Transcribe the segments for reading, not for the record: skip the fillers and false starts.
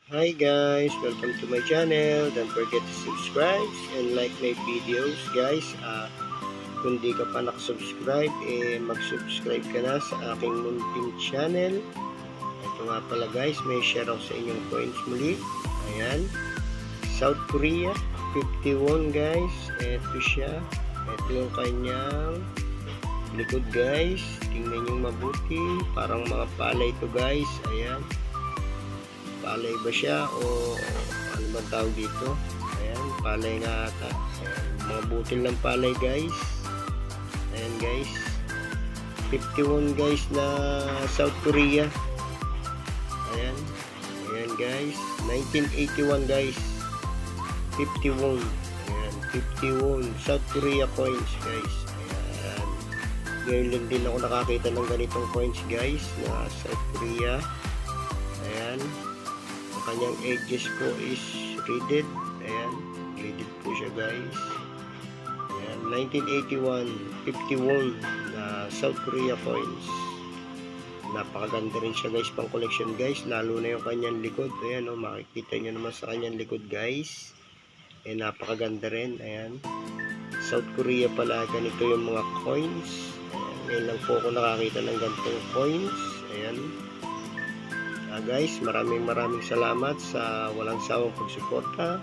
Hi guys, welcome to my channel. Don't forget to subscribe and like my videos guys. Kung di ka pa nakasubscribe, mag-subscribe ka na sa aking munting channel. Ito nga pala guys, may share ako sa inyong coins muli. Ayan, South Korea 51 guys. Ito siya. Ito yung kanyang likod guys. Tingnan nyo mabuti. Parang mga palay to guys. Ayan, palay ba siya o ano ba tawag dito? Ayan, palay nga ata. Ayan, mga butil ng palay guys. Ayan guys, 51 guys na South Korea. Ayan, ayan guys, 1981 guys, 51. Ayan, 51 South Korea coins guys. Ayan, ngayon din ako nakakita ng ganitong coins guys na South Korea. Ayan, kanyang edges po is reeded. Ayan, reeded po siya guys. Ayan, 1981 51 na South Korea coins. Napakaganda rin siya guys, pang collection guys, lalo na yung kanyang likod. Ayan o, makikita nyo naman sa kanyang likod guys. Ayan, napakaganda rin. Ayan, South Korea pala, ganito yung mga coins. Ayan, ngayon lang po ako nakakita ng ganitong coins. Ayan guys, maraming salamat sa walang sawang pagsuporta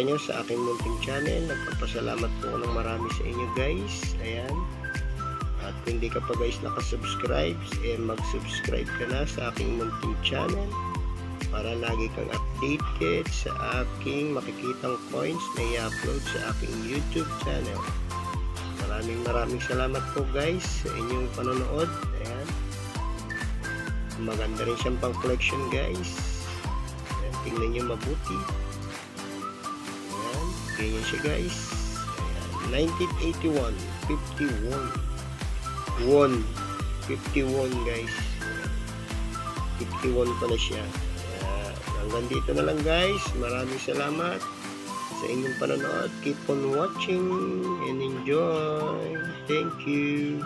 nyo sa aking munting channel. Nagpapasalamat po ako ng marami sa inyo guys. Ayan, at kung hindi ka pa guys nakasubscribe, mag-subscribe ka na sa aking munting channel para lagi kang updated sa aking makikitang coins na i-upload sa aking YouTube channel. Maraming salamat po guys sa inyong panonood. Ayan, maganda rin siyang pang collection guys. Ayan, tingnan nyo mabuti. Ayan, ganyan siya guys. Ayan, 1981 51 guys. 51 pala siya. Ayan, hanggang dito na lang guys. Maraming salamat sa inyong panonood. Keep on watching and enjoy. Thank you.